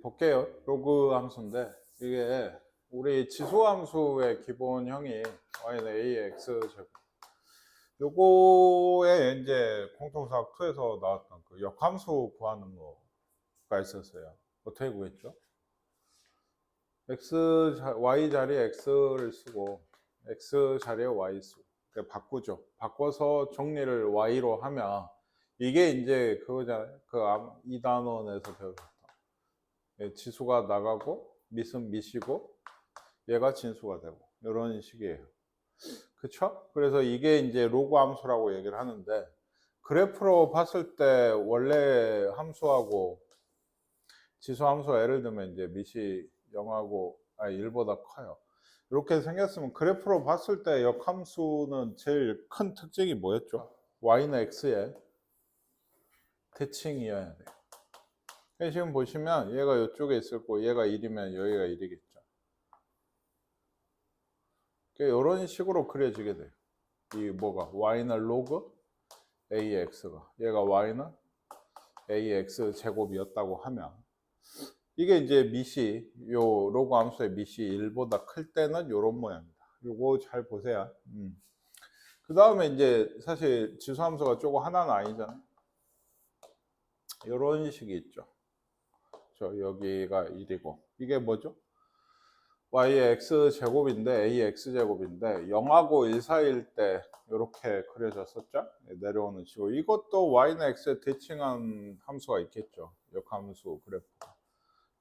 볼게요. 로그 함수인데 이게 우리 지수 함수의 기본형이 y는 ax 제곱. 요거에 이제 공통수학 2에서 나왔던 그 역함수 구하는 거가 있었어요. 어떻게 구했죠? y 자리에 x를 쓰고 x 자리에 y 쓰고 바꾸죠. 바꿔서 정리를 y로 하면 이게 이제 그거잖아요. 이 단원에서 배웠던 지수가 나가고 밑은 밑이고 얘가 진수가 되고 이런 식이에요. 그쵸? 그래서 이게 이제 로그 함수라고 얘기를 하는데 그래프로 봤을 때 원래 함수하고 지수 함수가 예를 들면 이제 밑이 0하고 1보다 커요. 이렇게 생겼으면 그래프로 봤을 때 역함수는 제일 큰 특징이 뭐였죠? y는 x의 대칭이어야 돼요. 지금 보시면 얘가 이쪽에 있을 거고 얘가 1이면 여기가 1이겠죠. 이런 식으로 그려지게 돼요. 이 뭐가 y는 로그 ax가 얘가 y는 ax 제곱이었다고 하면 이게 이제 밑이 요 로그 함수의 밑이 1보다 클 때는 이런 모양입니다. 요거 잘 보세요. 그 다음에 이제 사실 지수 함수가 조금 하나는 아니잖아요. 이런 식이 있죠. 여기가 1이고 이게 뭐죠? y의 x제곱인데 a의 x제곱인데 0하고 1 사이일 때 이렇게 그려졌었죠? 내려오는 식으로. 이것도 y는 x에 대칭한 함수가 있겠죠. 역함수 그래프가.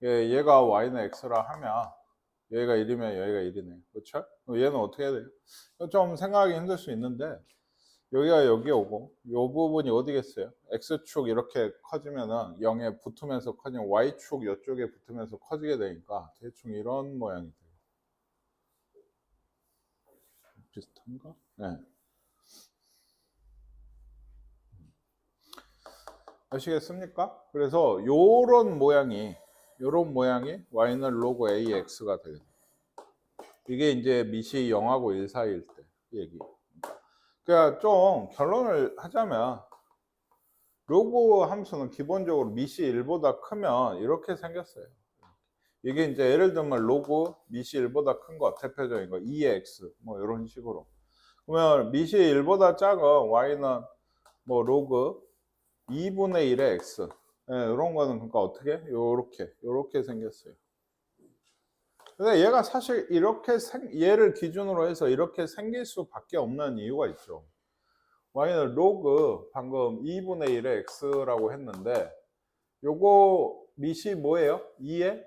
얘가 y는 x라 하면 여기가 1이면 여기가 1이네요. 그렇죠? 얘는 어떻게 해야 돼요? 좀 생각하기 힘들 수 있는데 여기가 여기 오고 이 부분이 어디겠어요? x축 이렇게 커지면은 0에 붙으면서 커지면 y축 이쪽에 붙으면서 커지게 되니까 대충 이런 모양이 돼요. 비슷한가? 네. 아시겠습니까? 그래서 요런 모양이 y는 로그 ax가 되게 돼요. 이게 이제 밑이 0하고 1 사이일 때 얘기. 그러니까 좀 결론을 하자면 로그 함수는 기본적으로 밑이 1보다 크면 이렇게 생겼어요. 이게 이제 예를 들면 로그 밑이 1보다 큰 거, 대표적인 거 2x 뭐 이런 식으로. 그러면 밑이 1보다 작은 y는 뭐 로그 2분의 1의 x. 이런 거는 그러니까 어떻게? 요렇게 생겼어요. 근데 얘가 사실 이렇게 얘를 기준으로 해서 이렇게 생길 수밖에 없는 이유가 있죠. y는 로그 방금 2분의 1의 x라고 했는데 요거 밑이 뭐예요? 2의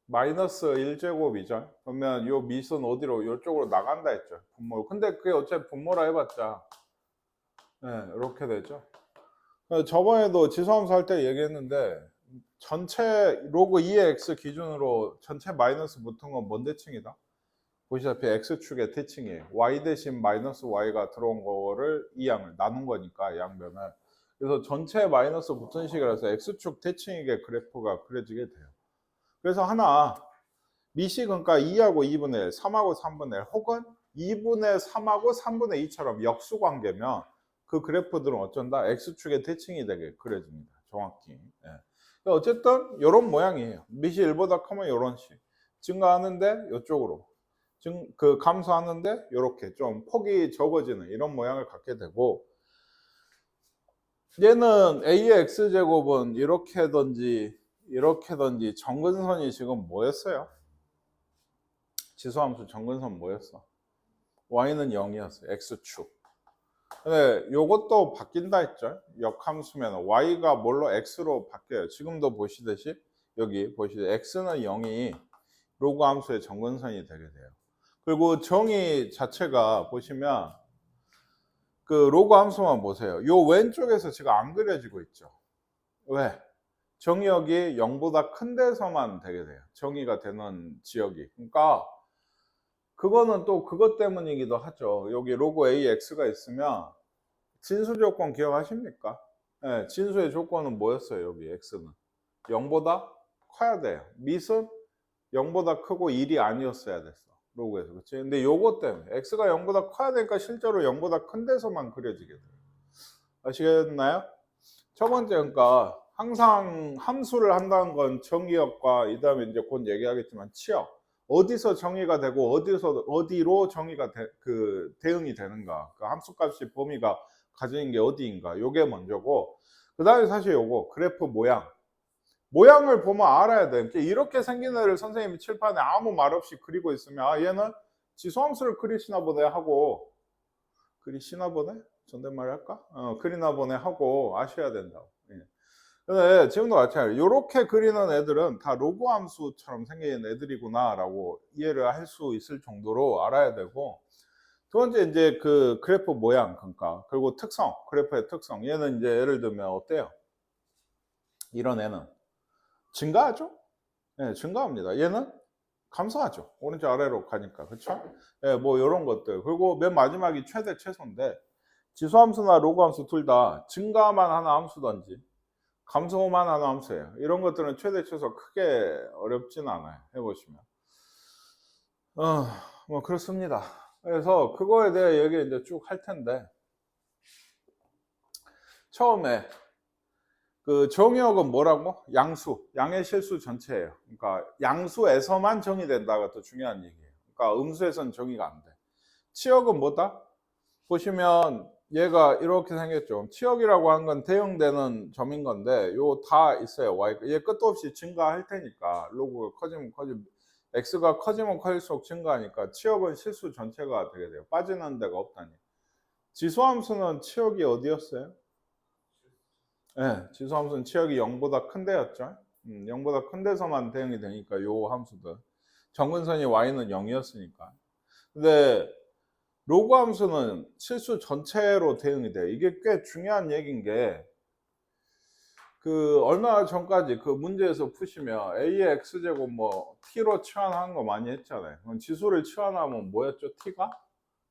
마이너스 1제곱이죠. 그러면 요 밑은 어디로? 이쪽으로 나간다 했죠. 분모. 근데 그게 어차피 분모라 해봤자 이렇게 되죠. 저번에도 지수함수 할 때 얘기했는데 전체 로그 2의 x 기준으로 전체 마이너스 붙은 건 뭔 대칭이다? 보시다시피 x축의 대칭이에요. y 대신 마이너스 y가 들어온 거를 이 양을 나눈 거니까 양변을. 그래서 전체 마이너스 붙은 식이라서 x축 대칭이게 그래프가 그려지게 돼요. 그래서 하나 밑이 그러니까 2하고 2분의 1, 3하고 3분의 1 혹은 2분의 3하고 3분의 2처럼 역수관계면 그 그래프들은 어쩐다? x축의 대칭이 되게 그려집니다. 정확히. 어쨌든 이런 모양이에요. 밑이 1보다 크면 이런 식. 증가하는데 이쪽으로. 감소하는데 이렇게 좀 폭이 적어지는 이런 모양을 갖게 되고 얘는 a의 x제곱은 이렇게든지 정근선이 지금 뭐였어요? 지수함수 정근선 뭐였어? y는 0이었어요. x축. 근데 요것도 바뀐다 했죠. 역함수면 y가 뭘로 x로 바뀌어요. 지금도 보시듯이 여기 보시듯이 x는 0이 로그 함수의 정근선이 되게 돼요. 그리고 정의 자체가 보시면 그 로그 함수만 보세요. 요 왼쪽에서 지금 안 그려지고 있죠. 왜? 정의역이 0보다 큰 데서만 되게 돼요. 정의가 되는 지역이. 그러니까 그거는 또 그것 때문이기도 하죠. 여기 로그 AX가 있으면 진수 조건 기억하십니까? 네, 진수의 조건은 뭐였어요? 여기 X는 0보다 커야 돼요. 밑은 0보다 크고 1이 아니었어야 됐어. 로그에서. 그치? 근데 요거 때문에 X가 0보다 커야 되니까 실제로 0보다 큰 데서만 그려지게 돼요. 아시겠나요? 첫 번째, 그러니까 항상 함수를 한다는 건 정의역과 이 다음에 이제 곧 얘기하겠지만 치역. 어디서 정의가 되고 어디로 정의가 대응이 되는가. 그 함수값이 범위가 가지는 게 어디인가. 요게 먼저고. 그 다음에 사실 요거 그래프 모양을 보면 알아야 돼. 이렇게 생긴 애를 선생님이 칠판에 아무 말 없이 그리고 있으면 아 얘는 지수함수를 그리시나 보네 하고 그리시나 보네? 존댓말 할까? 그리나 보네 하고 아셔야 된다고. 예. 근데 지금도 마찬가지예요. 이렇게 그리는 애들은 다 로그 함수처럼 생긴 애들이구나 라고 이해를 할 수 있을 정도로 알아야 되고, 두 번째 이제 그 그래프 모양 그러니까 그리고 특성, 그래프의 특성. 얘는 이제 예를 들면 어때요? 이런 애는 증가하죠? 예, 증가합니다. 얘는 감소하죠. 오른쪽 아래로 가니까. 그렇죠? 예, 뭐 이런 것들. 그리고 맨 마지막이 최대 최소인데 지수함수나 로그함수 둘 다 증가만 하는 함수든지 감소만 하는 함수예요. 이런 것들은 최대 최소 크게 어렵진 않아요. 해보시면. 뭐 그렇습니다. 그래서 그거에 대해 얘기 이제 쭉 할 텐데 처음에 그 정의역은 뭐라고? 양수, 양의 실수 전체예요. 그러니까 양수에서만 정의된다가 더 중요한 얘기예요. 그러니까 음수에서는 정의가 안 돼. 치역은 뭐다? 보시면 얘가 이렇게 생겼죠. 치역이라고 하는 건 대응되는 점인 건데 요 다 있어요. 얘 끝도 없이 증가할 테니까 로그가 커지면 x가 커지면 커질수록 증가하니까 치역은 실수 전체가 되게 돼요. 빠지는 데가 없다니. 지수함수는 치역이 어디였어요? 네, 지수함수는 치역이 0보다 큰 데였죠. 0보다 큰 데서만 대응이 되니까 요 함수들. 정근선이 y는 0이었으니까. 근데 로그 함수는 실수 전체로 대응이 돼요. 이게 꽤 중요한 얘기인 게, 그 얼마 전까지 그 문제에서 푸시면 a의 x제곱 뭐 t로 치환하는 거 많이 했잖아요. 그럼 지수를 치환하면 뭐였죠? t가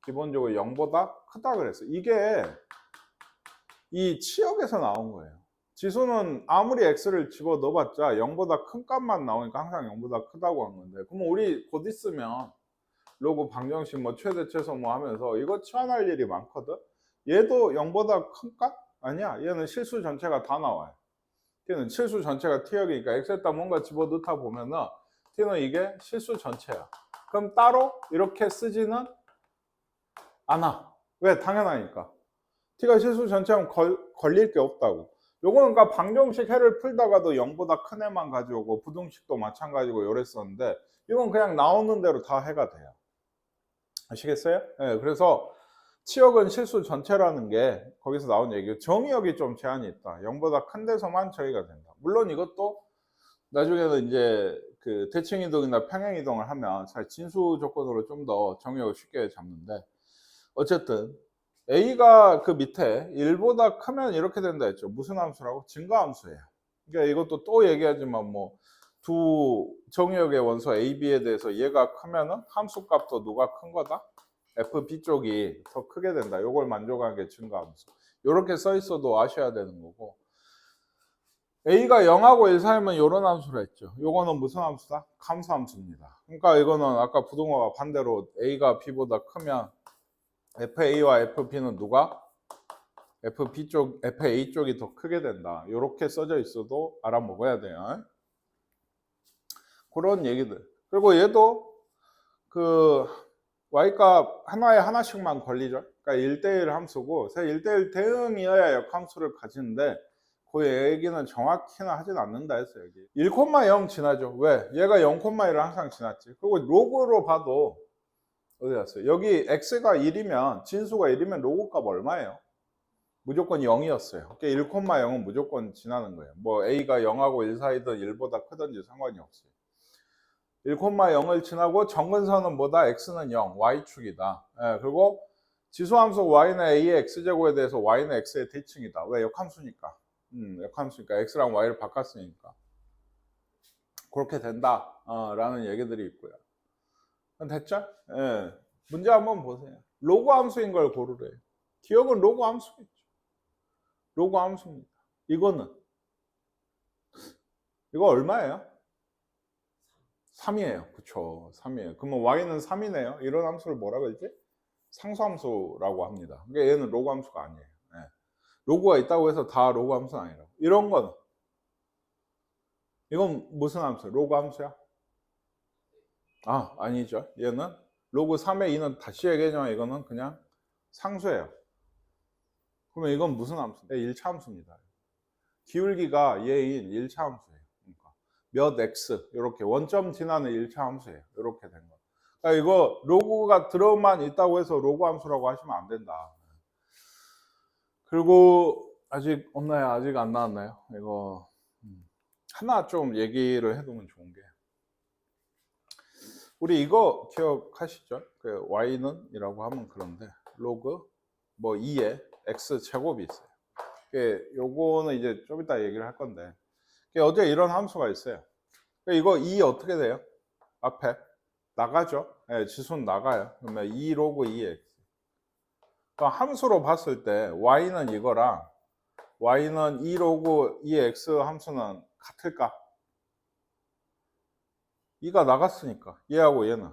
기본적으로 0보다 크다 그랬어요. 이게 이 치역에서 나온 거예요. 지수는 아무리 x를 집어 넣어봤자 0보다 큰 값만 나오니까 항상 0보다 크다고 한 건데, 그럼 우리 곧 있으면 로그 방정식 뭐 최대 최소 뭐 하면서 이거 치환할 일이 많거든. 얘도 0보다 큰 값? 아니야. 얘는 실수 전체가 다 나와요. t는 실수 전체가 t역이니까 x에다 뭔가 집어넣다 보면은 t는 이게 실수 전체야. 그럼 따로 이렇게 쓰지는 않아. 왜? 당연하니까. t가 실수 전체하면 걸릴 게 없다고. 요거는 그러니까 방정식 해를 풀다가도 0보다 큰 애만 가져오고 부등식도 마찬가지고 이랬었는데 이건 그냥 나오는 대로 다 해가 돼요. 아시겠어요? 네, 그래서 치역은 실수 전체라는 게 거기서 나온 얘기예요. 정의역이 좀 제한이 있다. 0보다 큰 데서만 처리가 된다. 물론 이것도 나중에는 이제 그 대칭이동이나 평행이동을 하면 사실 진수 조건으로 좀 더 정의역을 쉽게 잡는데, 어쨌든 a가 그 밑에 1보다 크면 이렇게 된다 했죠. 무슨 함수라고? 증가함수예요. 그러니까 이것도 또 얘기하지만 뭐 두 정의역의 원소 a, b에 대해서 얘가 크면은 함수값도 누가 큰 거다? fb 쪽이 더 크게 된다. 요걸 만족하는 게 증가함수. 요렇게 써 있어도 아셔야 되는 거고, a가 0하고 1 사이면 요런 함수를 했죠. 요거는 무슨 함수다? 감소함수입니다. 그러니까 이거는 아까 부등호가 반대로 a가 b보다 크면 FA와 FB는 누가? FB 쪽, FA 쪽이 더 크게 된다. 이렇게 써져 있어도 알아먹어야 돼요. 그런 얘기들. 그리고 얘도 그 Y값 하나에 하나씩만 걸리죠. 그러니까 1대1 함수고, 1대1 대응이어야 역함수를 가지는데 그 얘기는 정확히는 하진 않는다 했어요. 여기 1,0 지나죠. 왜? 얘가 0,1을 항상 지났지. 그리고 로그로 봐도 어디 갔어요? 여기 x가 1이면 진수가 1이면 로그 값 얼마예요? 무조건 0이었어요. 그러니까 1,0은 무조건 지나는 거예요. 뭐 a가 0하고 1 사이든 1보다 크든지 상관이 없어요. 1,0을 지나고 정근선은 뭐다? x는 0, y축이다. 예, 그리고 지수함수 y는 a의 x제곱에 대해서 y는 x의 대칭이다. 왜? 역함수니까. 역함수니까 x랑 y를 바꿨으니까. 그렇게 된다. 라는 얘기들이 있고요. 됐죠? 예. 문제 한번 보세요. 로그 함수인 걸 고르래요. 기억은 로그 함수겠죠. 로그 함수입니다. 이거는 이거 얼마예요? 3이에요. 그쵸. 3이에요. 그러면 y는 3이네요. 이런 함수를 뭐라 그러지? 상수함수라고 합니다. 그러니까 얘는 로그 함수가 아니에요. 예. 로그가 있다고 해서 다 로그 함수는 아니라고. 이런 건 이건 무슨 함수? 로그 함수야? 아, 아니죠. 얘는 로그 3의 2는 다시 얘기하지만 이거는 그냥 상수예요. 그러면 이건 무슨 함수? 1차 함수입니다. 기울기가 얘인 1차 함수예요. 그러니까 몇 x 이렇게 원점 지나는 1차 함수예요. 이렇게 된 거. 그러니까 이거 로그가 들어만 있다고 해서 로그 함수라고 하시면 안 된다. 그리고 아직 없나요? 아직 안 나왔나요? 이거 하나 좀 얘기를 해두면 좋은 게 우리 이거 기억하시죠? 그 y는 이라고 하면 그런데 로그 뭐 2에 x 제곱이 있어요. 요거는 이제 좀 이따 얘기를 할 건데 어제 이런 함수가 있어요. 이거 2 어떻게 돼요? 앞에 나가죠? 네, 지수는 나가요. 그러면 2 로그 2x. 함수로 봤을 때 y는 이거랑 y는 2 로그 2x 함수는 같을까? 2가 나갔으니까 얘하고 얘는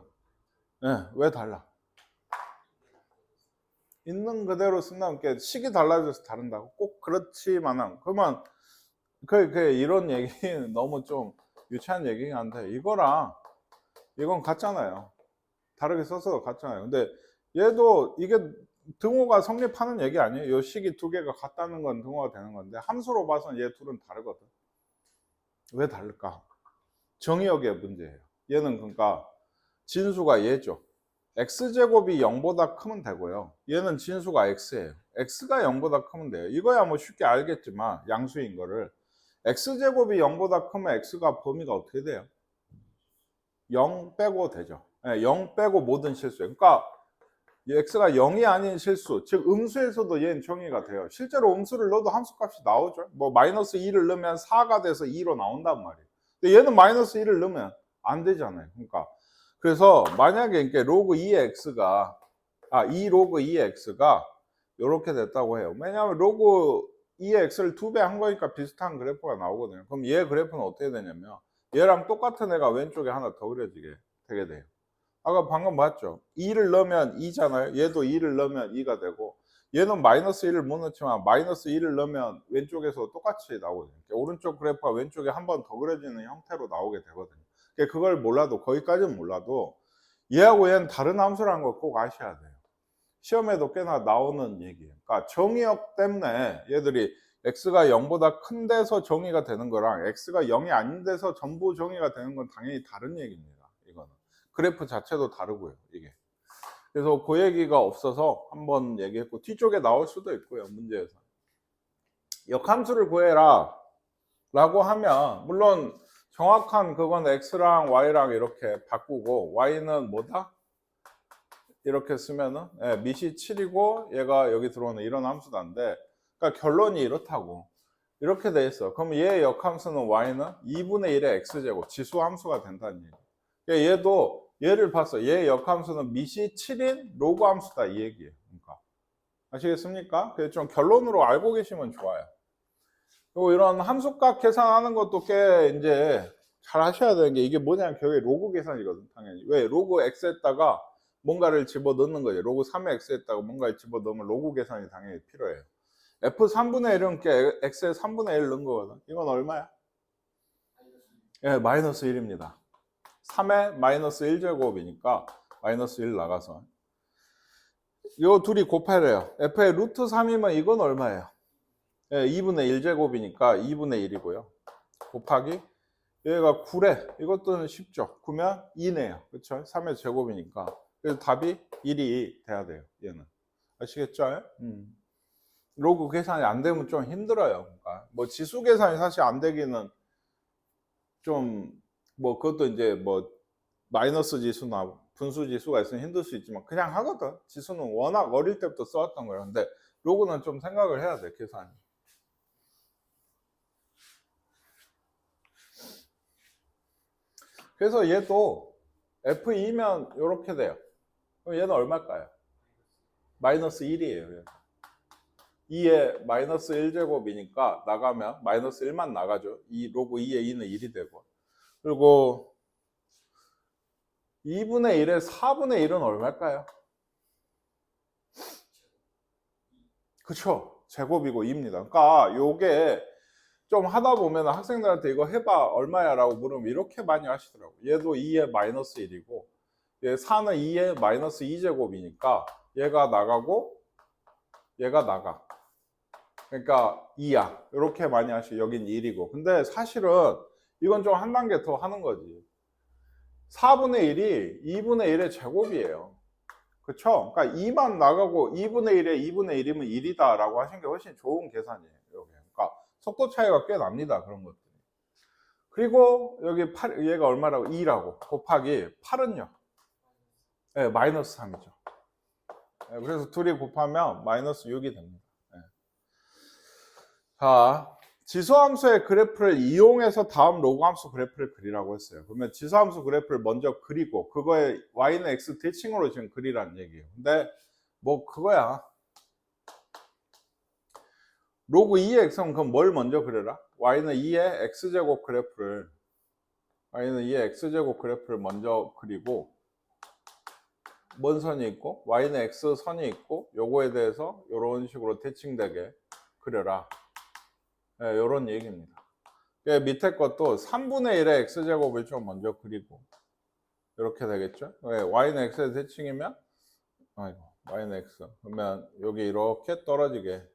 왜 달라? 있는 그대로 쓴다면 식이 달라져서 다른다고? 꼭 그렇지만은 그러면 이런 얘기는 너무 좀 유치한 얘기긴 한데 이거랑 이건 같잖아요. 다르게 써서 같잖아요. 근데 얘도 이게 등호가 성립하는 얘기 아니에요. 이 식이 두 개가 같다는 건 등호가 되는 건데 함수로 봐서는 얘 둘은 다르거든. 왜 다를까? 정의역의 문제예요. 얘는 그러니까 진수가 얘죠. x제곱이 0보다 크면 되고요. 얘는 진수가 x예요. x가 0보다 크면 돼요. 이거야 뭐 쉽게 알겠지만 양수인 거를 x제곱이 0보다 크면 x가 범위가 어떻게 돼요? 0 빼고 되죠. 0 빼고 모든 실수예요. 그러니까 x가 0이 아닌 실수, 즉 음수에서도 얘는 정의가 돼요. 실제로 음수를 넣어도 함수값이 나오죠. 뭐 마이너스 2를 넣으면 4가 돼서 2로 나온단 말이에요. 근데 얘는 마이너스 1을 넣으면 안 되잖아요. 그러니까 그래서 만약에 이렇게 로그 2의 x가 2 로그 2의 x가 이렇게 됐다고 해요. 왜냐하면 로그 2의 x를 2배 한 거니까 비슷한 그래프가 나오거든요. 그럼 얘 그래프는 어떻게 되냐면 얘랑 똑같은 애가 왼쪽에 하나 더 그려지게 되게 돼요. 아까 방금 봤죠? 2를 넣으면 2잖아요. 얘도 2를 넣으면 2가 되고 얘는 마이너스 1을 못 넣지만 마이너스 1을 넣으면 왼쪽에서 똑같이 나오거든요. 오른쪽 그래프가 왼쪽에 한 번 더 그려지는 형태로 나오게 되거든요. 그걸 몰라도 거기까지는 몰라도 얘하고 얘는 다른 함수라는 걸 꼭 아셔야 돼요. 시험에도 꽤나 나오는 얘기예요. 그러니까 정의역 때문에 얘들이 x가 0보다 큰 데서 정의가 되는 거랑 x가 0이 아닌 데서 전부 정의가 되는 건 당연히 다른 얘기입니다. 이거는 그래프 자체도 다르고요. 이게 그래서 그 얘기가 없어서 한번 얘기했고 뒤쪽에 나올 수도 있고요. 문제에서 역함수를 구해라 라고 하면 물론 정확한 그건 x랑 y랑 이렇게 바꾸고 y는 뭐다? 이렇게 쓰면은 밑이 7이고 얘가 여기 들어오는 이런 함수단데 그러니까 결론이 이렇다고 이렇게 돼 있어. 그럼 얘의 역함수는 y는 2분의 1의 x제곱 지수 함수가 된다는 얘기. 그러니까 얘도 얘를 봤어. 얘의 역함수는 밑이 7인 로그 함수다 이 얘기예요. 그러니까 아시겠습니까? 그래서 좀 결론으로 알고 계시면 좋아요. 그리고 이런 함수값 계산하는 것도 꽤 이제 잘 하셔야 되는 게 이게 뭐냐면 결국에 로그 계산이거든 당연히. 왜? 로그 x에다가 뭔가를 집어넣는 거예요. 로그 3의 x에다가 뭔가를 집어넣으면 로그 계산이 당연히 필요해요. f 3분의 1은 x에 3분의 1 넣은 거거든. 이건 얼마야? 예, 마이너스 1입니다. 3의 마이너스 1제곱이니까 마이너스 1 나가서 요 둘이 곱해래요. f의 루트 3이면 이건 얼마예요? 예, 2분의 1제곱이니까 2분의 1이고요. 곱하기 얘가 9래. 이것도 쉽죠. 9면 2네요. 그렇죠? 3의 제곱이니까. 그래서 답이 1이 돼야 돼요. 얘는. 아시겠죠? 로그 계산이 안 되면 좀 힘들어요. 그러니까 뭐 지수 계산이 사실 안 되기는 좀 뭐 그것도 이제 뭐 마이너스 지수나 분수 지수가 있으면 힘들 수 있지만 그냥 하거든. 지수는 워낙 어릴 때부터 써왔던 거예요. 근데 로그는 좀 생각을 해야 돼. 계산이. 그래서 얘도 F2면 이렇게 돼요. 그럼 얘는 얼마일까요? 마이너스 1이에요. 2에 마이너스 1제곱이니까 나가면 마이너스 1만 나가죠. 로그 2에 2는 1이 되고. 그리고 2분의 1에 4분의 1은 얼마일까요? 그쵸? 제곱이고 2입니다. 그러니까 요게 좀 하다 보면 학생들한테 이거 해봐 얼마야 라고 물으면 이렇게 많이 하시더라고. 얘도 2에 마이너스 1이고 얘 4는 2에 마이너스 2제곱이니까 얘가 나가고 얘가 나가. 그러니까 2야. 이렇게 많이 하시고 여긴 1이고. 근데 사실은 이건 좀 한 단계 더 하는 거지. 4분의 1이 2분의 1의 제곱이에요. 그쵸? 그러니까 2만 나가고 2분의 1에 2분의 1이면 1이다 라고 하신 게 훨씬 좋은 계산이에요. 여기. 그러니까 속도 차이가 꽤 납니다. 그런 것들이. 그리고 여기 8, 얘가 얼마라고? 2라고 곱하기 8은요. 네, 마이너스 3이죠. 네, 그래서 둘이 곱하면 마이너스 6이 됩니다. 네. 자, 지수함수의 그래프를 이용해서 다음 로그함수 그래프를 그리라고 했어요. 그러면 지수함수 그래프를 먼저 그리고 그거에 y는 x 대칭으로 지금 그리라는 얘기예요. 근데 뭐 그거야. 로그 2의 x는 그럼 뭘 먼저 그려라? y는 2의 x제곱 그래프를 먼저 그리고 뭔 선이 있고 y는 x선이 있고 요거에 대해서 이런 식으로 대칭되게 그려라. 네, 이런 얘기입니다. 밑에 것도 3분의 1의 x제곱을 좀 먼저 그리고 이렇게 되겠죠. 네, y는 x의 대칭이면 y는 x 그러면 여기 이렇게 떨어지게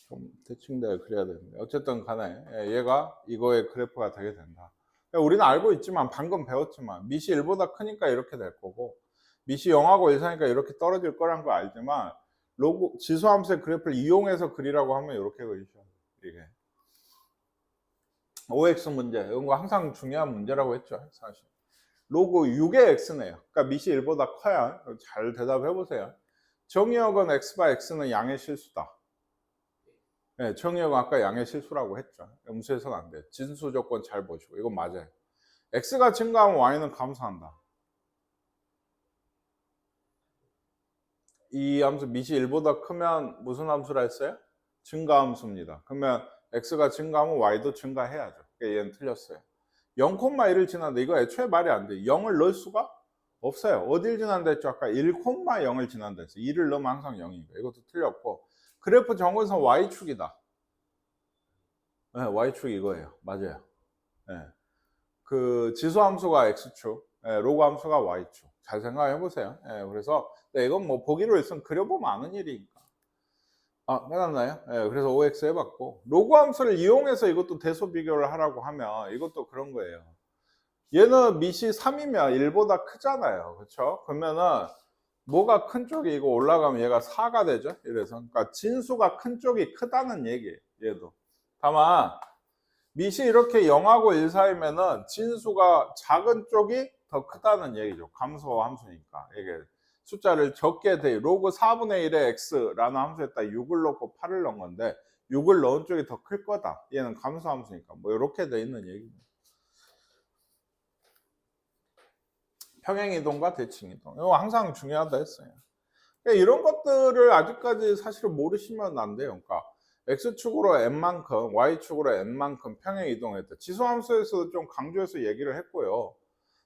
좀 대칭되게 그려야 됩니다. 어쨌든 간에 얘가 이거의 그래프가 되게 된다. 우리는 알고 있지만 방금 배웠지만 밑이 1보다 크니까 이렇게 될 거고 밑이 0하고 1 사이니까 이렇게 떨어질 거란 거 알지만 로그 지수함수의 그래프를 이용해서 그리라고 하면 이렇게 그리죠. 이게 OX 문제 이런 거 항상 중요한 문제라고 했죠. 사실 로그 6의 x네요. 그러니까 밑이 1보다 커야 잘 대답해 보세요. 정의역은 x바 x는 양의 실수다. 네, 정의역은 아까 양의 실수라고 했죠. 음수해서는 안 돼요. 진수 조건 잘 보시고 이건 맞아요. x가 증가하면 y는 감소한다. 이 함수 밑이 1보다 크면 무슨 함수라 했어요? 증가함수입니다. 그러면 x가 증가하면 y도 증가해야죠. 그러니까 얘는 틀렸어요. 0,1을 지났는데 이거 애초에 말이 안 돼요. 0을 넣을 수가 없어요. 어딜 지난다 했죠? 아까 1,0을 지난다 했어요. 2를 넣으면 항상 0이니까 이것도 틀렸고 그래프 정근선 y축이다. 네, y축 이거예요. 맞아요. 네. 그 지수함수가 x축, 로그 함수가 y축. 잘 생각해 보세요. 그래서 이건 뭐 보기로 있으면 그려보면 아는 일이니까. 해놨나요? 그래서 OX 해봤고 로그 함수를 이용해서 이것도 대소 비교를 하라고 하면 이것도 그런 거예요. 얘는 밑이 3이면 1보다 크잖아요. 그렇죠? 그러면은 뭐가 큰 쪽이 이거 올라가면 얘가 4가 되죠. 이래서 그러니까 진수가 큰 쪽이 크다는 얘기예요. 얘도. 다만 밑이 이렇게 0하고 1 사이면은 진수가 작은 쪽이 더 크다는 얘기죠. 감소 함수니까. 이게 숫자를 적게 돼. 로그 4분의 1의 x라는 함수에다 6을 넣고 8을 넣은 건데 6을 넣은 쪽이 더 클 거다. 얘는 감소 함수니까. 뭐 이렇게 돼 있는 얘기입니다. 평행이동과 대칭이동. 이거 항상 중요하다 했어요. 그러니까 이런 것들을 아직까지 사실은 모르시면 안 돼요. 그러니까 x축으로 n만큼, y축으로 n만큼 평행이동했다. 지수함수에서도 좀 강조해서 얘기를 했고요.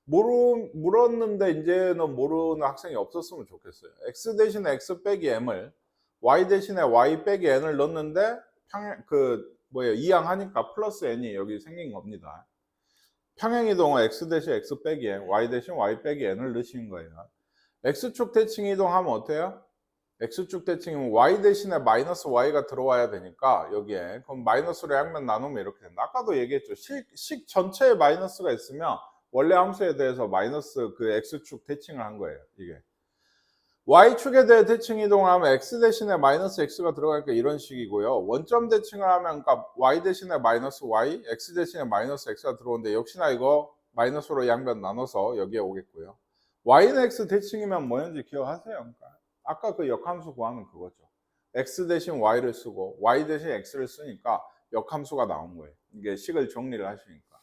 물었는데 이제는 모르는 학생이 없었으면 좋겠어요. x 대신에 x 빼기 m을 y 대신에 y 빼기 n을 넣었는데 이항하니까 플러스 n이 여기 생긴 겁니다. 평행이동은 x 대신 x 빼기 n, y 대신 y 빼기 n을 넣으시는 거예요. x축 대칭 이동하면 어때요? x축 대칭이면 y 대신에 마이너스 y가 들어와야 되니까 여기에 그럼 마이너스로 양면 나누면 이렇게 된다. 아까도 얘기했죠. 식 전체에 마이너스가 있으면 원래 함수에 대해서 마이너스 그 x축 대칭을 한 거예요. 이게 y축에 대해 대칭 이동을 하면 x 대신에 마이너스 x가 들어가니까 이런 식이고요. 원점 대칭을 하면 그러니까 y 대신에 마이너스 y, x 대신에 마이너스 x가 들어오는데 역시나 이거 마이너스로 양변 나눠서 여기에 오겠고요. y는 x 대칭이면 뭐였는지 기억하세요? 그러니까 아까 그 역함수 구하는 그거죠. x 대신 y를 쓰고 y 대신 x를 쓰니까 역함수가 나온 거예요. 이게 식을 정리를 하시니까.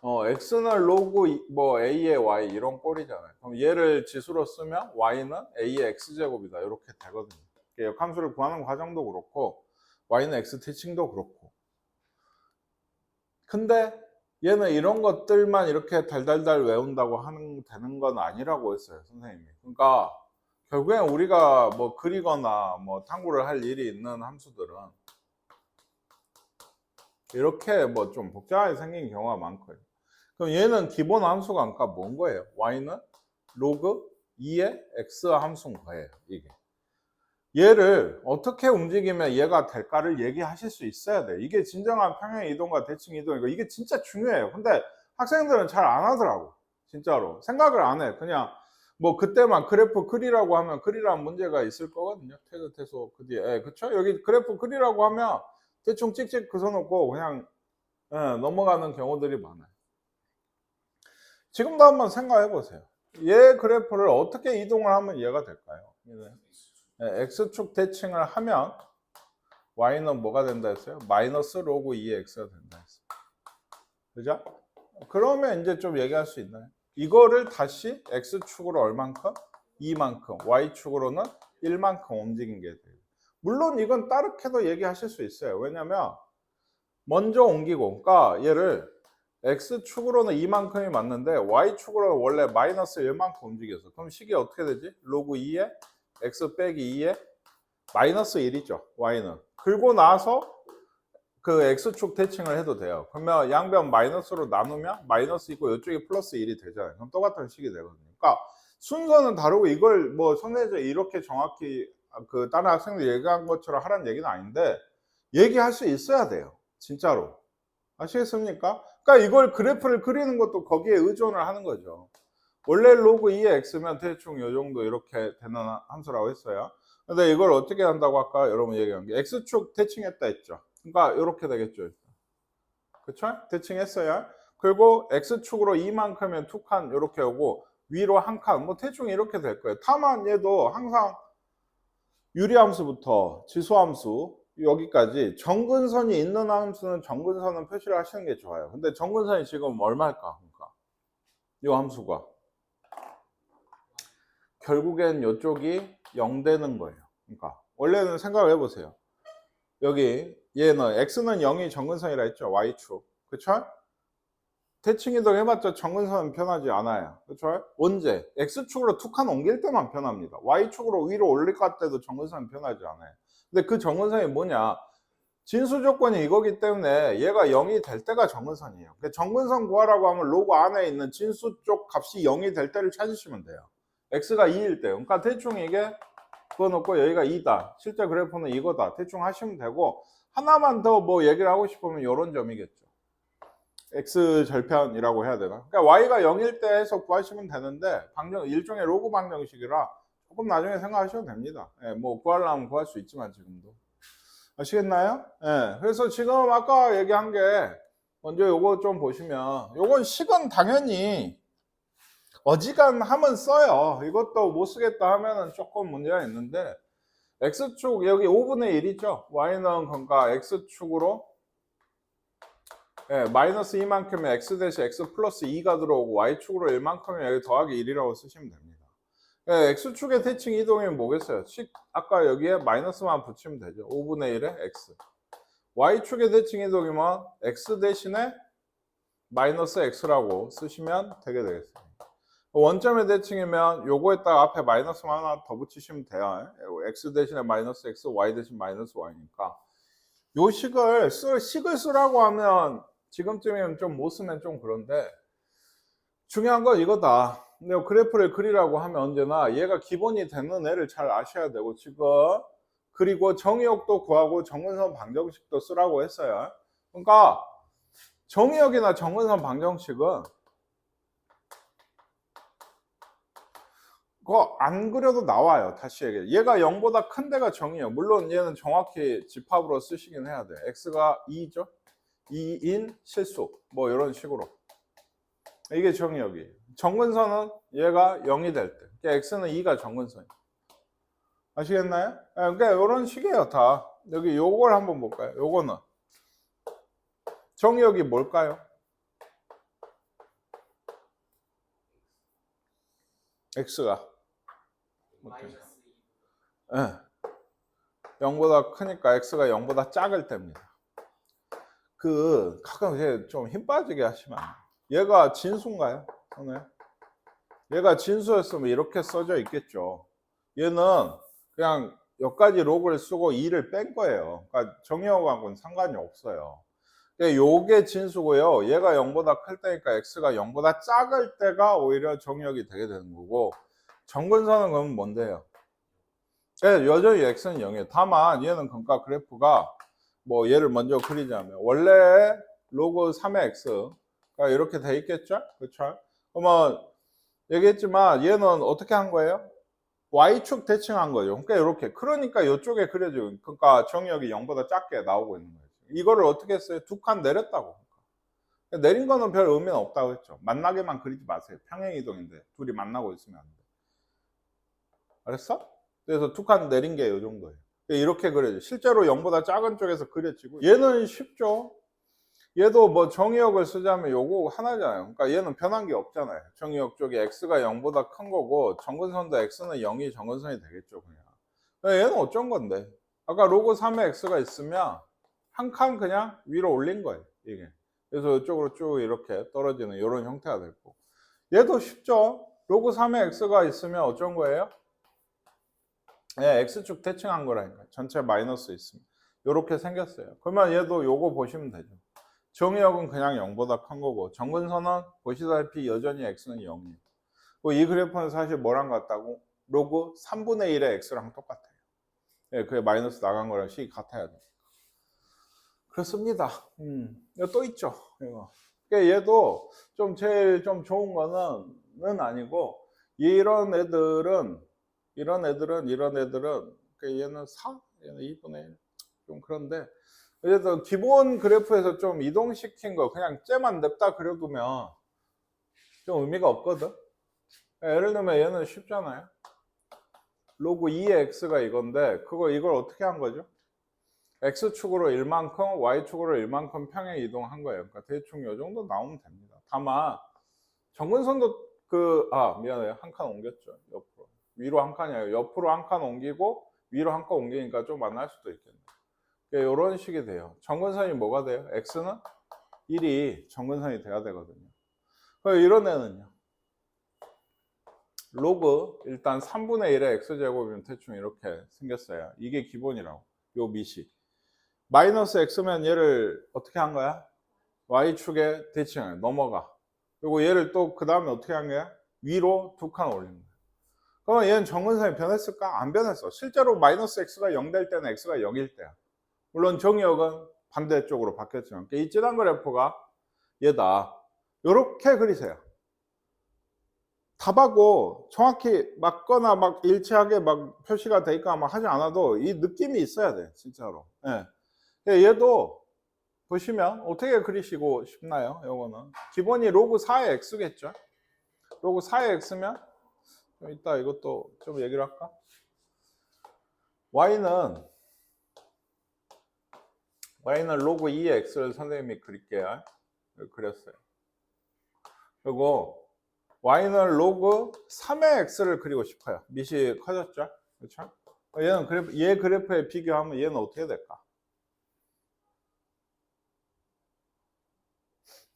x는 로그 a의 y 이런 꼴이잖아요. 그럼 얘를 지수로 쓰면 y는 a의 x제곱이다. 이렇게 되거든요. 역함수를 구하는 과정도 그렇고 y는 x 대칭도 그렇고. 근데 얘는 이런 것들만 이렇게 달달달 외운다고 되는 건 아니라고 했어요, 선생님이. 그러니까 결국엔 우리가 뭐 그리거나 뭐 탐구를 할 일이 있는 함수들은 이렇게 뭐 좀 복잡하게 생긴 경우가 많고요. 그럼 얘는 기본 함수가 아까 뭔 거예요? y는 로그 2의 x 함수인 거예요. 이게. 얘를 어떻게 움직이면 얘가 될까를 얘기하실 수 있어야 돼. 이게 진정한 평행 이동과 대칭 이동이고 이게 진짜 중요해요. 근데 학생들은 잘 안 하더라고. 진짜로. 생각을 안 해. 그냥 뭐 그때만 그래프 그리라고 하면 그리라는 문제가 있을 거거든요. 태그 태소 그 뒤에. 그쵸? 여기 그래프 그리라고 하면 대충 찍찍 그서놓고 그냥 넘어가는 경우들이 많아요. 지금도 한번 생각해 보세요. 얘 그래프를 어떻게 이동을 하면 얘가 될까요? x축 대칭을 하면 y는 뭐가 된다 했어요? 마이너스 로그 2의 x가 된다 했어요. 그죠? 그러면 이제 좀 얘기할 수 있나요? 이거를 다시 x축으로 얼만큼? 2만큼, y축으로는 1만큼 움직인 게 돼요. 물론 이건 따르게도 얘기하실 수 있어요. 왜냐면 먼저 옮기고, 그러니까 얘를 x축으로는 2만큼이 맞는데 y축으로는 원래 마이너스 1만큼 움직여서 그럼 식이 어떻게 되지? 로그 2에 x 빼기 2에 마이너스 1이죠. y는. 그리고 나서 그 x축 대칭을 해도 돼요. 그러면 양변 마이너스로 나누면 마이너스 있고 이쪽이 플러스 1이 되잖아요. 그럼 똑같은 식이 되거든요. 그러니까 순서는 다르고 이걸 뭐 손해제 이렇게 정확히 그 다른 학생들 얘기한 것처럼 하라는 얘기는 아닌데 얘기할 수 있어야 돼요. 진짜로. 아시겠습니까? 그러니까 이걸 그래프를 그리는 것도 거기에 의존을 하는 거죠. 원래 로그 2의 x면 대충 이 정도 이렇게 되는 함수라고 했어요. 근데 이걸 어떻게 한다고 아까 여러분 얘기한 게 x축 대칭했다 했죠. 그러니까 이렇게 되겠죠. 그쵸? 대칭했어요. 그리고 x축으로 2만큼이면 2칸 이렇게 오고 위로 한 칸, 뭐 대충 이렇게 될 거예요. 다만 얘도 항상 유리함수부터 지수함수 여기까지 정근선이 있는 함수는 정근선은 표시를 하시는 게 좋아요. 근데 정근선이 지금 얼마일까? 그러니까 이 함수가 결국엔 이쪽이 0 되는 거예요. 그러니까 원래는 생각을 해보세요. 여기 얘는 x는 0이 정근선이라 했죠. y축. 그쵸? 대칭 이동 해봤자 정근선은 변하지 않아요. 그쵸? 언제? x축으로 두 칸 옮길 때만 변합니다. y축으로 위로 올릴 것 때도 정근선은 변하지 않아요. 근데 그 정근선이 뭐냐? 진수 조건이 이거기 때문에 얘가 0이 될 때가 정근선이에요. 정근선 구하라고 하면 로그 안에 있는 진수 쪽 값이 0이 될 때를 찾으시면 돼요. x가 2일 때. 그러니까 대충 이게 그거 놓고 여기가 2다. 실제 그래프는 이거다. 대충 하시면 되고 하나만 더 뭐 얘기를 하고 싶으면 이런 점이겠죠. x 절편이라고 해야 되나? 그러니까 y가 0일 때 해서 구하시면 되는데 일종의 로그 방정식이라 조금 나중에 생각하셔도 됩니다. 뭐 구하려면 구할 수 있지만 지금도. 아시겠나요? 그래서 지금 아까 얘기한 게 먼저 요거 좀 보시면 요건 식은 당연히 어지간하면 써요. 이것도 못 쓰겠다 하면은 조금 문제가 있는데 x축 여기 5분의 1이죠. y는 그러니까 x축으로 마이너스 2만큼의 x 대신 x 플러스 2가 들어오고 y축으로 1만큼의 여기 더하기 1이라고 쓰시면 됩니다. x축의 대칭 이동이 뭐겠어요? 아까 여기에 마이너스만 붙이면 되죠. 5분의 1의 x. y축의 대칭 이동이면 x 대신에 마이너스 x라고 쓰시면 되게 되겠어요. 원점의 대칭이면 요거에다가 앞에 마이너스만 하나 더 붙이시면 돼요. x 대신에 마이너스 x, y 대신 마이너스 y니까. 요 식을 쓰라고 하면 지금쯤이면 좀 못 쓰면 좀 그런데 중요한 건 이거다. 근데 그래프를 그리라고 하면 언제나 얘가 기본이 되는 애를 잘 아셔야 되고 지금 그리고 정의역도 구하고 정근선 방정식도 쓰라고 했어요. 그러니까 정의역이나 정근선 방정식은 그거 안 그려도 나와요. 다시 얘기해. 얘가 0보다 큰 데가 정의역. 물론 얘는 정확히 집합으로 쓰시긴 해야 돼. x가 2죠. 2인 실수. 뭐 이런 식으로. 이게 정의역이에요. 정근선은 얘가 0이 될 때. 그러니까 x는 2가 정근선이에요. 아시겠나요? 그러니까 이런 식이에요. 다. 여기 요걸 한번 볼까요? 요거는 정의역이 뭘까요? x가 0보다 크니까 x가 0보다 작을 때입니다. 가끔 이제 좀 힘 빠지게 하시면 얘가 진수인가요? 얘가 진수였으면 이렇게 써져 있겠죠. 얘는 그냥 여기까지 로그를 쓰고 2를 뺀 거예요. 그러니까 정의역하고는 상관이 없어요. 그러니까 요게 진수고요. 얘가 0보다 클 때니까 x가 0보다 작을 때가 오히려 정의역이 되게 되는 거고, 정근선은 그러면 뭔데요? 네, 여전히 x는 0이에요. 다만 얘는 그러니까 그래프가 뭐 얘를 먼저 그리자면 원래 로그 3의 x가 이렇게 돼 있겠죠? 그렇죠? 그러면 얘기했지만 얘는 어떻게 한 거예요? y축 대칭한 거죠. 그러니까 이렇게. 그러니까 이쪽에 그려지고, 그러니까 정의역이 0보다 작게 나오고 있는 거예요. 이거를 어떻게 했어요? 두 칸 내렸다고. 내린 거는 별 의미는 없다고 했죠. 만나게만 그리지 마세요. 평행이동인데 둘이 만나고 있으면 안 돼. 알았어? 그래서 두 칸 내린 게 이 정도예요. 이렇게 그려져. 실제로 0보다 작은 쪽에서 그려지고, 얘는 쉽죠. 얘도 뭐 정의역을 쓰자면 요거 하나잖아요. 그러니까 얘는 변한 게 없잖아요. 정의역 쪽에 x가 0보다 큰 거고, 정근선도 x는 0이 정근선이 되겠죠, 그냥. 그러니까 얘는 어쩐 건데? 아까 로그 3의 x가 있으면 한 칸 그냥 위로 올린 거예요, 이게. 그래서 이쪽으로 쭉 이렇게 떨어지는 이런 형태가 될 거고. 얘도 쉽죠. 로그 3의 x가 있으면 어쩐 거예요? 네, x축 대칭한 거라니까. 전체 마이너스 있으면 이렇게 생겼어요. 그러면 얘도 요거 보시면 되죠. 정의역은 그냥 0보다 큰 거고, 정근선은 보시다시피 여전히 x는 0이에요. 이 그래프는 사실 뭐랑 같다고? 로그 3분의 1의 x랑 똑같아요. 예, 그게 마이너스 나간 거랑 식이 같아야 돼요. 그렇습니다. 이거 또 있죠. 이거. 그러니까 얘도 좀 제일 좀 좋은 거는 아니고, 이런 애들은 그러니까 얘는 4, 얘는 2분의 1. 좀 그런데, 그래서 기본 그래프에서 좀 이동시킨 거 그냥 쟤만 냅다 그려두면 좀 의미가 없거든. 예를 들면 얘는 쉽잖아요. 로그 2의 x가 이건데, 이걸 어떻게 한 거죠? x축으로 1만큼, y축으로 1만큼 평행 이동한 거예요. 그러니까 대충 이 정도 나오면 됩니다. 다만 정근선도 미안해요. 한 칸 옮겼죠. 옆으로. 위로 한 칸이 아니라 옆으로 한 칸 옮기고 위로 한 칸 옮기니까 좀 만날 수도 있겠네요. 이런 식이 돼요. 정근선이 뭐가 돼요? x는 1이 정근선이 돼야 되거든요. 이런 애는요. 로그 일단 3분의 1의 x제곱이면 대충 이렇게 생겼어요. 이게 기본이라고. 요 밑이. 마이너스 x면 얘를 어떻게 한 거야? y축에 대칭해. 넘어가. 그리고 얘를 또 그 다음에 어떻게 한 거야? 위로 두 칸 올린 거야. 그러면 얘는 정근선이 변했을까? 안 변했어. 실제로 마이너스 x가 0 될 때는 x가 0일 때야. 물론 정의역은 반대쪽으로 바뀌었지만, 이 진한 그래프가 얘다. 요렇게 그리세요. 답하고 정확히 맞거나 막 일치하게 막 표시가 돼 있거나 막 하지 않아도 이 느낌이 있어야 돼, 진짜로. 예. 얘도 보시면 어떻게 그리시고 싶나요? 요거는 기본이 로그 4의 x겠죠. 로그 4의 x면 좀 이따 이것도 좀 얘기를 할까? y는 로그 2의 x를 선생님이 그릴게요. 그렸어요. 그리고 y는 로그 3의 x를 그리고 싶어요. 밑이 커졌죠? 그렇죠? 얘 그래프에 비교하면 얘는 어떻게 될까?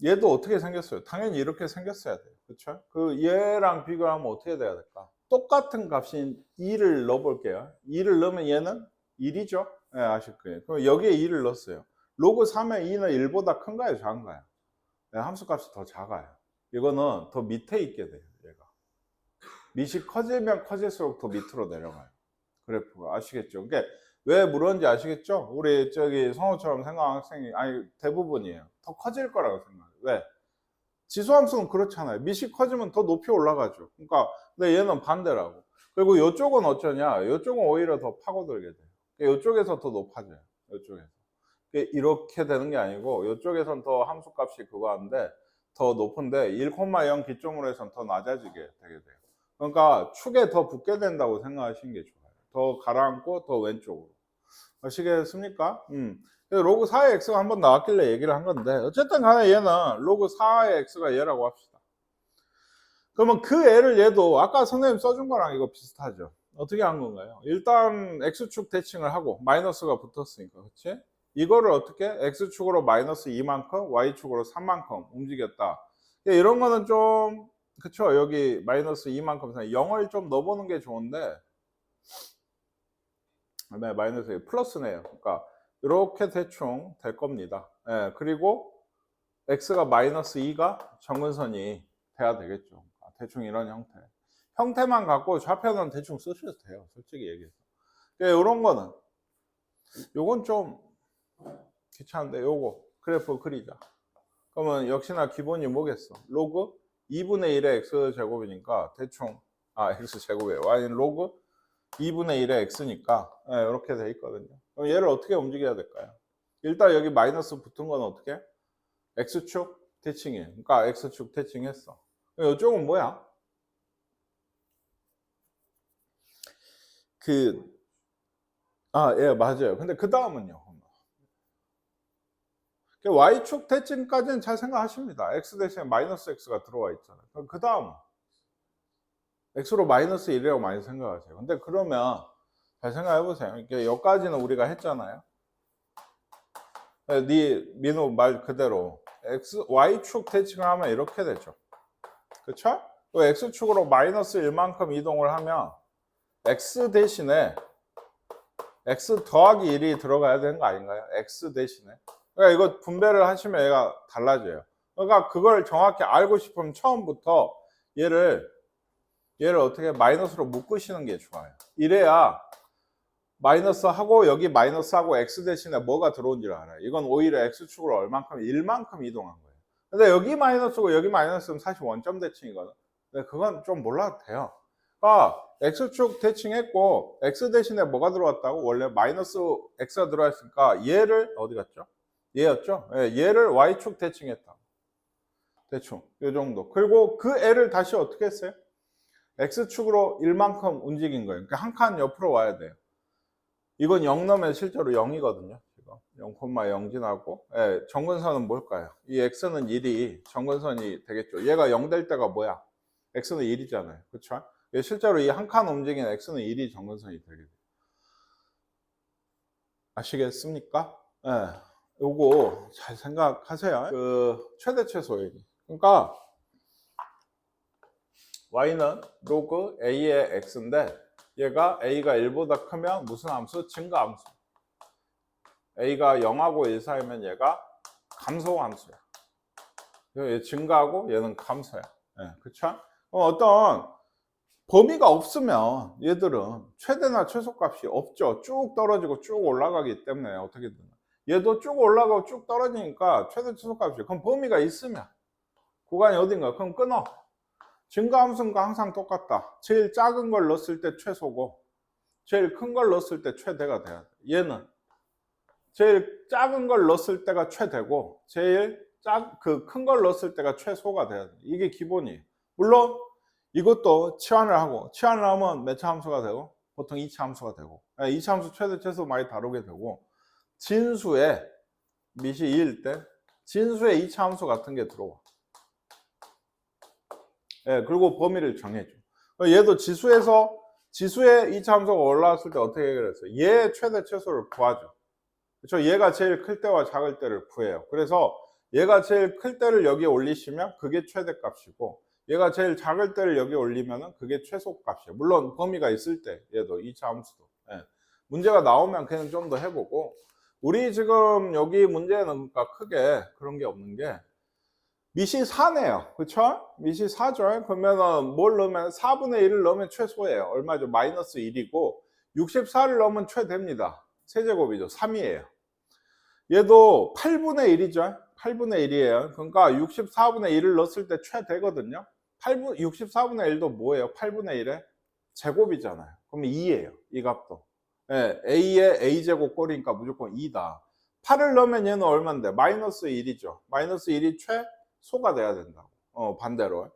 얘도 어떻게 생겼어요? 당연히 이렇게 생겼어야 돼요. 그렇죠? 얘랑 비교하면 어떻게 돼야 될까? 똑같은 값인 2를 넣어볼게요. 2를 넣으면 얘는 1이죠? 네, 아실 거예요. 그럼 여기에 2를 넣었어요. 로그 3의 2는 1보다 큰가요? 작은가요? 네, 함수값이 더 작아요. 이거는 더 밑에 있게 돼요. 얘가. 밑이 커지면 커질수록 더 밑으로 내려가요. 그래프가. 아시겠죠? 그러니까 왜 물었는지 아시겠죠? 우리 성우처럼 생각하는 학생이 대부분이에요. 더 커질 거라고 생각해요. 왜? 지수함수는 그렇잖아요. 밑이 커지면 더 높이 올라가죠. 그러니까 근데 얘는 반대라고. 그리고 이쪽은 어쩌냐? 이쪽은 오히려 더 파고들게 돼요. 이쪽에서 더 높아져요. 이쪽에서. 이렇게 되는 게 아니고 이쪽에선 더 함수값이 그거 한데 더 높은데 1,0 기점으로 해서는 더 낮아지게 되게 돼요. 그러니까 축에 더 붙게 된다고 생각하시는 게 좋아요. 더 가라앉고 더 왼쪽으로. 아시겠습니까? 그래서 로그 4의 x가 한번 나왔길래 얘기를 한 건데, 어쨌든 간에 얘는 로그 4의 x가 얘라고 합시다. 그러면 그 애를 얘도 아까 선생님 써준 거랑 이거 비슷하죠. 어떻게 한 건가요? 일단 x축 대칭을 하고 마이너스가 붙었으니까, 그렇지? 이거를 어떻게 x축으로 마이너스 2만큼 y축으로 3만큼 움직였다. 이런 거는 좀 그쵸? 여기 마이너스 2만큼 0을 좀 넣어보는 게 좋은데, 네, 마이너스 플러스네요. 그러니까 이렇게 대충 될 겁니다. 예, 그리고 x가 마이너스 2가 정근선이 돼야 되겠죠. 대충 이런 형태. 형태만 갖고 좌표는 대충 쓰셔도 돼요. 솔직히 얘기해서. 이런 거는 요건 좀 귀찮은데 요거 그래프 그리자. 그러면 역시나 기본이 뭐겠어? 로그 2분의 1의 x제곱이니까 대충 x제곱이에요. y는 로그 2분의 1의 x니까 이렇게 돼 있거든요. 그럼 얘를 어떻게 움직여야 될까요? 일단 여기 마이너스 붙은 건 어떻게? x축 대칭이에요. 그러니까 x축 대칭했어. 이쪽은 뭐야? 예, 맞아요. 근데 그 다음은요. y축 대칭까지는 잘 생각하십니다. x 대신에 마이너스 x가 들어와 있잖아요. 그럼 그 다음은 x로 마이너스 1이라고 많이 생각하세요. 근데 그러면 잘 생각해 보세요. 여기까지는 우리가 했잖아요. 민우 말 그대로 y축 대칭을 하면 이렇게 되죠. 그쵸? x축으로 마이너스 1만큼 이동을 하면 x 대신에 x 더하기 1이 들어가야 되는 거 아닌가요? x 대신에. 그러니까 이거 분배를 하시면 얘가 달라져요. 그러니까 그걸 정확히 알고 싶으면 처음부터 얘를 어떻게 마이너스로 묶으시는 게 좋아요. 이래야 마이너스하고 여기 마이너스하고 x 대신에 뭐가 들어온지를 알아요. 이건 오히려 x축으로 얼만큼 1만큼 이동한 거예요. 근데 여기 마이너스고 여기 마이너스는 사실 원점 대칭이거든. 근데 그건 좀 몰라도 돼요. 그러니까 x축 대칭했고 x 대신에 뭐가 들어왔다고? 원래 마이너스 x가 들어왔으니까 얘를 어디 갔죠? 얘였죠? 얘를 y축 대칭했다. 대충 이 정도. 그리고 그 애를 다시 어떻게 했어요? x축으로 1만큼 움직인 거예요. 그러니까 한 칸 옆으로 와야 돼요. 이건 0 넣으면 실제로 0이거든요. 0,0 지나고 정근선은 뭘까요? 이 x는 1이 정근선이 되겠죠. 얘가 0 될 때가 뭐야? x는 1이잖아요. 그렇죠? 실제로 이 한 칸 움직이는 x는 1이 정근선이 되게 돼요. 아시겠습니까? 요거 잘 생각하세요. 그 최대 최소 얘기. 그러니까 y는 로그 a의 x인데 얘가 a가 1보다 크면 무슨 함수? 증가함수. a가 0하고 1 사이면 얘가 감소함수야. 얘 증가하고 얘는 감소야. 그쵸? 어떤 범위가 없으면 얘들은 최대나 최소값이 없죠. 쭉 떨어지고 쭉 올라가기 때문에 어떻게든 얘도 쭉 올라가고 쭉 떨어지니까 최대 최소값이. 그럼 범위가 있으면 구간이 어딘가? 그럼 끊어. 증가함수가 항상 똑같다. 제일 작은 걸 넣었을 때 최소고 제일 큰 걸 넣었을 때 최대가 돼야 돼. 얘는 제일 작은 걸 넣었을 때가 최대고 제일 큰 걸 넣었을 때가 최소가 돼야 돼. 이게 기본이에요. 물론 이것도 치환을 하면 몇 차 함수가 되고 보통 2차 함수가 되고 2차 함수 최대 최소 많이 다루게 되고 진수에 밑이 2일 때 진수에 2차 함수 같은 게 들어와. 그리고 범위를 정해줘. 얘도 지수에 2차 함수가 올라왔을 때 어떻게 해결했어요? 얘 최대 최소를 구하죠. 그렇죠? 얘가 제일 클 때와 작을 때를 구해요. 그래서 얘가 제일 클 때를 여기에 올리시면 그게 최대값이고 얘가 제일 작을 때를 여기에 올리면 그게 최소값이에요. 물론 범위가 있을 때 얘도 2차 함수도. 문제가 나오면 그냥 좀 더 해보고 우리 지금 여기 문제는 그러니까 크게 그런 게 없는 게 밑이 4네요. 그쵸? 밑이 4죠. 그러면은 뭘 넣으면 4분의 1을 넣으면 최소예요. 얼마죠? 마이너스 1이고 64를 넣으면 최대입니다. 세제곱이죠. 3이에요. 얘도 8분의 1이죠. 8분의 1이에요. 그러니까 64분의 1을 넣었을 때 최대거든요. 64분의 1도 뭐예요? 8분의 1의 제곱이잖아요. 그러면 2예요. 이 값도. A의 A제곱 꼴이니까 무조건 2다. 8을 넣으면 얘는 얼마인데? 마이너스 1이죠. 마이너스 1이 최소가 돼야 된다고. 반대로.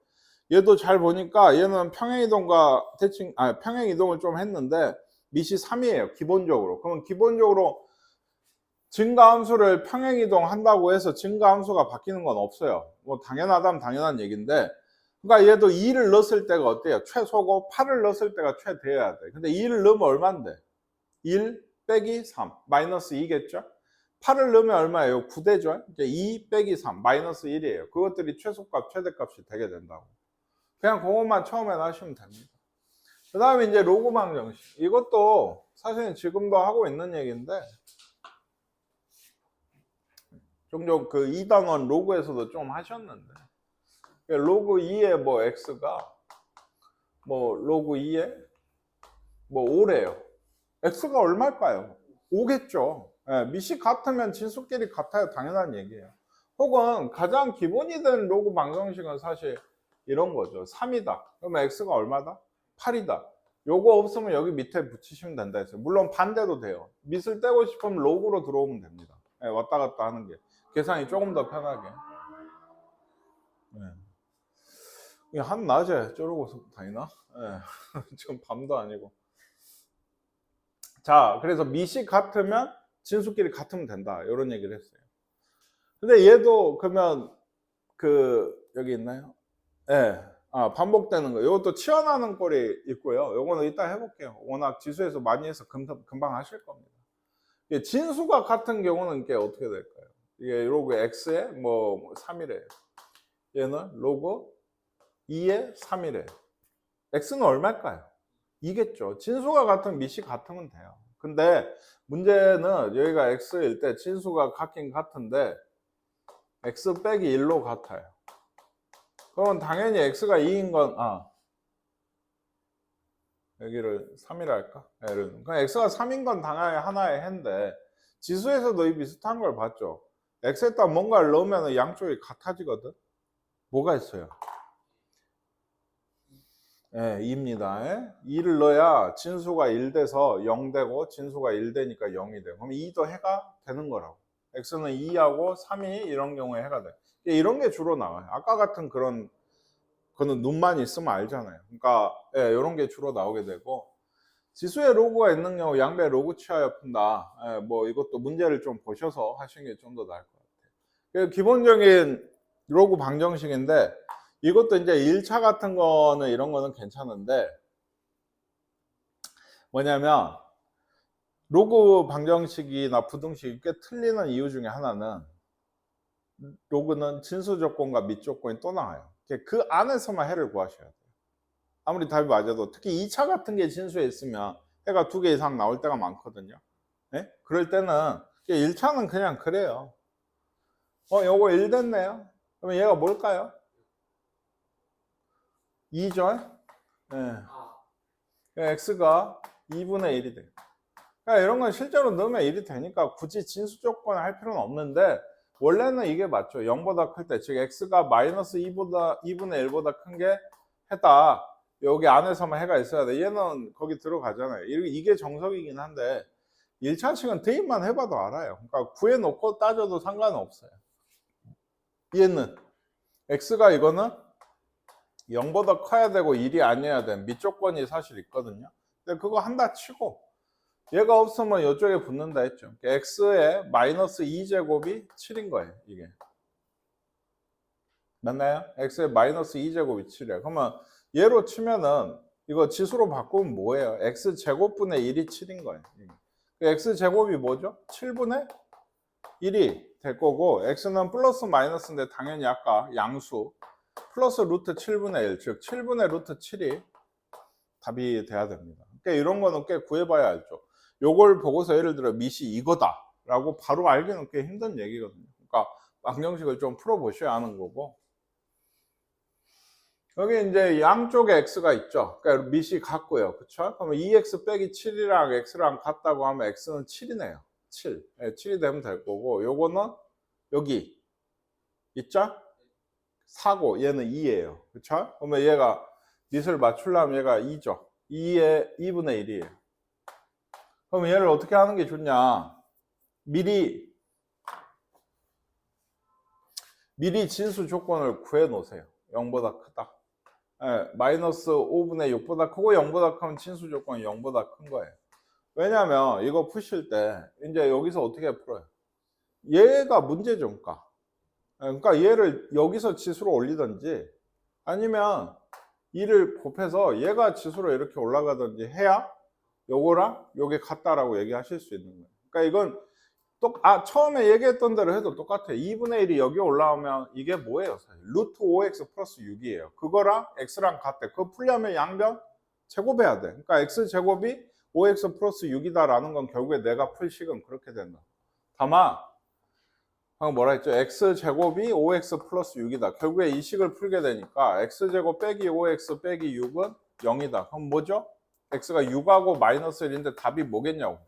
얘도 잘 보니까 얘는 평행이동과 평행이동을 좀 했는데 밑이 3이에요. 기본적으로. 그러면 기본적으로 증가함수를 평행이동 한다고 해서 증가함수가 바뀌는 건 없어요. 뭐 당연하다면 당연한 얘기인데 그러니까 얘도 2를 넣었을 때가 어때요? 최소고 8을 넣었을 때가 최대여야 돼. 근데 2를 넣으면 얼마인데? 1 빼기 3 마이너스 2겠죠? 8을 넣으면 얼마예요? 9대죠? 2 빼기 3 마이너스 1이에요. 그것들이 최소값, 최대값이 되게 된다고. 그냥 그것만 처음에 하시면 됩니다. 그 다음에 이제 로그망 정식. 이것도 사실 지금도 하고 있는 얘기인데 종종 그 2단원 로그에서도 좀 하셨는데 로그 2에 뭐 x가 뭐 로그 2에 뭐 5래요. x가 얼마일까요? 5겠죠. 예, 밑이 같으면 진수끼리 같아요. 당연한 얘기예요. 혹은 가장 기본이 된 로그 방정식은 사실 이런 거죠. 3이다. 그러면 x가 얼마다? 8이다. 요거 없으면 여기 밑에 붙이시면 된다 했어요. 물론 반대도 돼요. 밑을 떼고 싶으면 로그로 들어오면 됩니다. 예, 왔다 갔다 하는 게 계산이 조금 더 편하게. 예. 한낮에 저러고 다니나? 예. 지금 밤도 아니고. 자, 그래서 밑이 같으면 진수끼리 같으면 된다. 이런 얘기를 했어요. 근데 얘도 그러면 그 여기 있나요? 예. 반복되는 거. 이것도 치환하는 꼴이 있고요. 요거는 이따 해볼게요. 워낙 지수에서 많이 해서 금방 하실 겁니다. 진수가 같은 경우는 이게 어떻게 될까요? 이게 로그 x에 뭐 3이래요. 얘는 로그 2에 3이래요. x는 얼마일까요? 2겠죠. 진수가 같은 밑이 같으면 돼요. 근데 문제는 여기가 x일 때 진수가 같긴 같은데 x 빼기 1로 같아요. 그러면 당연히 x가 2인 건 여기를 3이라 할까? 그럼 x가 3인 건 당연히 하나의 해인데 지수에서도 이 비슷한 걸 봤죠. x에다 뭔가를 넣으면 양쪽이 같아지거든. 뭐가 있어요? 예, 2입니다. 2를 넣어야 진수가 1 돼서 0 되고 진수가 1 되니까 0이 돼요. 그럼 2도 해가 되는 거라고. x는 2하고 3이 이런 경우에 해가 돼. 이런 게 주로 나와요. 아까 같은 그런 거는 눈만 있으면 알잖아요. 그러니까 예, 이런 게 주로 나오게 되고 지수에 로그가 있는 경우 양배 로그 취하여 푼다. 예, 뭐 이것도 문제를 좀 보셔서 하시는 게 좀 더 나을 것 같아요. 기본적인 로그 방정식인데 이것도 이제 1차 같은 거는 이런 거는 괜찮은데 뭐냐면 로그 방정식이나 부등식이 꽤 틀리는 이유 중에 하나는 로그는 진수 조건과 밑 조건이 또 나와요. 그 안에서만 해를 구하셔야 돼요. 아무리 답이 맞아도 특히 2차 같은 게 진수에 있으면 해가 2개 이상 나올 때가 많거든요. 네? 그럴 때는 1차는 그냥 그래요. 요거 1 됐네요. 그러면 얘가 뭘까요? 2죠? 네. x가 2분의 1이 돼요. 그러니까 이런 건 실제로 넣으면 1이 되니까 굳이 진수 조건을 할 필요는 없는데 원래는 이게 맞죠. 0보다 클 때, 즉 x가 마이너스 2분의 1보다 큰 게 해다. 여기 안에서만 해가 있어야 돼. 얘는 거기 들어가잖아요. 이게 정석이긴 한데 1차식은 대입만 해봐도 알아요. 그러니까 구해놓고 따져도 상관은 없어요. 얘는 x가 이거는 0보다 커야 되고 1이 아니어야 되는 밑조건이 사실 있거든요. 근데 그거 한다 치고 얘가 없으면 이쪽에 붙는다 했죠. x의 마이너스 2제곱이 7인 거예요. 이게 맞나요? x의 마이너스 2제곱이 7이에요. 그러면 얘로 치면은 이거 지수로 바꾸면 뭐예요? x제곱분의 1이 7인 거예요. x제곱이 뭐죠? 7분의 1이 될 거고 x는 플러스 마이너스인데 당연히 아까 양수 플러스 루트 7분의 1, 즉 7분의 루트 7이 답이 돼야 됩니다. 그러니까 이런 거는 꽤 구해봐야 알죠. 요걸 보고서 예를 들어 밑이 이거다 라고 바로 알기는 꽤 힘든 얘기거든요. 그러니까 방정식을 좀 풀어보셔야 하는 거고 여기 이제 양쪽에 x가 있죠. 그러니까 밑이 같고요. 그쵸? 그러면 2x 빼기 7이랑 x랑 같다고 하면 x는 7이네요. 7. 네, 7이 되면 될 거고 요거는 여기 있죠? 4고 얘는 2예요. 그쵸? 그러면 얘가 밑을 맞추려면 얘가 2죠. 2의 2분의 1이에요. 그럼 얘를 어떻게 하는 게 좋냐? 미리 진수 조건을 구해 놓으세요. 0보다 크다. 예, 마이너스 5분의 6보다 크고 0보다 크면 진수 조건이 0보다 큰 거예요. 왜냐면 이거 푸실 때 이제 여기서 어떻게 풀어요? 얘가 문제죠. 그러니까 얘를 여기서 지수로 올리든지 아니면 이를 곱해서 얘가 지수로 이렇게 올라가든지 해야 요거랑 요게 같다라고 얘기하실 수 있는 거예요. 그러니까 이건 처음에 얘기했던 대로 해도 똑같아요. 2분의 1이 여기 올라오면 이게 뭐예요? 사실 루트 5x 플러스 6이에요. 그거랑 x랑 같대. 그거 풀려면 양변 제곱해야 돼. 그러니까 x제곱이 5x 플러스 6이다라는 건 결국에 내가 풀 식은 그렇게 된다. 다만 방금 뭐라 했죠? x제곱이 5x 플러스 6이다. 결국에 이 식을 풀게 되니까 x제곱 빼기 5x 빼기 6은 0이다. 그럼 뭐죠? x가 6하고 마이너스 1인데 답이 뭐겠냐고.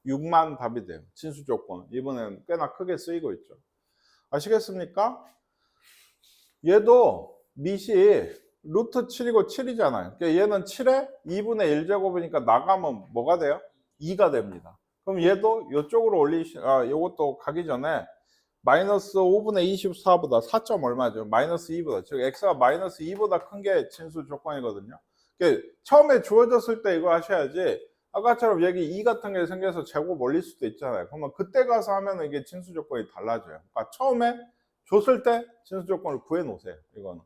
6만 답이 돼요. 진수 조건. 이번엔 꽤나 크게 쓰이고 있죠. 아시겠습니까? 얘도 밑이 루트 7이고 7이잖아요. 그러니까 얘는 7에 2분의 1제곱이니까 나가면 뭐가 돼요? 2가 됩니다. 그럼 얘도 이쪽으로 요것도 가기 전에 마이너스 5분의 24보다 4점 얼마죠? 마이너스 2보다. 즉 x가 마이너스 2보다 큰 게 진수 조건이거든요. 그러니까 처음에 주어졌을 때 이거 하셔야지 아까처럼 여기 2 같은 게 생겨서 제곱 올릴 수도 있잖아요. 그러면 그때 가서 하면 이게 진수 조건이 달라져요. 그러니까 처음에 줬을 때 진수 조건을 구해 놓으세요. 이거는.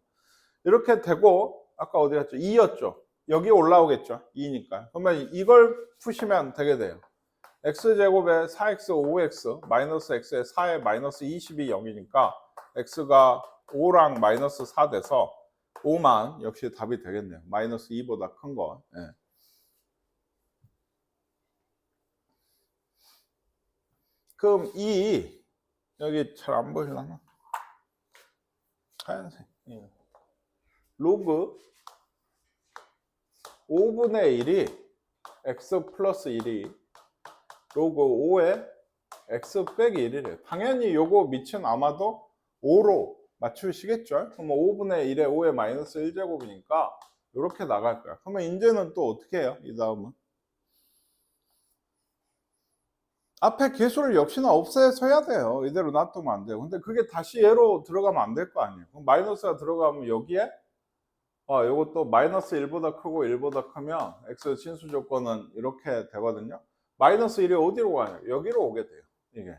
이렇게 되고 아까 어디 갔죠? 2였죠. 여기 올라오겠죠. 2니까. 그러면 이걸 푸시면 되게 돼요. x제곱에 4x 5x 마이너스 x에 4에 마이너스 20이 0이니까 x가 5랑 마이너스 4 돼서 5만 역시 답이 되겠네요. 마이너스 2보다 큰 거. 예. 그럼 이 여기 잘 안 보이려나? 하얀색. 예. 로그 5분의 1이 x 플러스 1이 로그 5에 x 빼기 1이래요. 당연히 요거 밑은 아마도 5로 맞추시겠죠? 그러면 5분의 1에 5에 마이너스 1제곱이니까 이렇게 나갈 거야. 그러면 이제는 또 어떻게 해요? 이 다음은 앞에 개수를 역시나 없애서 해야 돼요. 이대로 놔두면 안 돼요. 근데 그게 다시 얘로 들어가면 안 될 거 아니에요. 그럼 마이너스가 들어가면 여기에 요것도 마이너스 1보다 크고 1보다 크면 x 진수 조건은 이렇게 되거든요. 마이너스 1이 어디로 가요? 여기로 오게 돼요. 이게.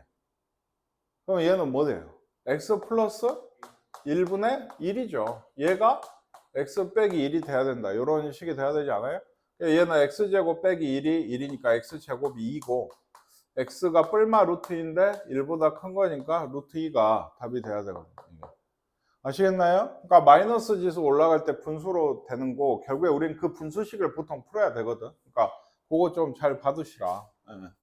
그럼 얘는 뭐 돼요? x 플러스 1분의 1이죠. 얘가 x 빼기 1이 돼야 된다. 이런 식이 돼야 되지 않아요? 얘는 x제곱 빼기 1이 1이니까 x제곱이 2고 x가 뿔마 루트인데 1보다 큰 거니까 루트 2가 답이 돼야 되거든요. 아시겠나요? 그러니까 마이너스 지수 올라갈 때 분수로 되는 거 결국에 우린 그 분수식을 보통 풀어야 되거든. 그러니까 그거 좀 잘 봐두시라. 예.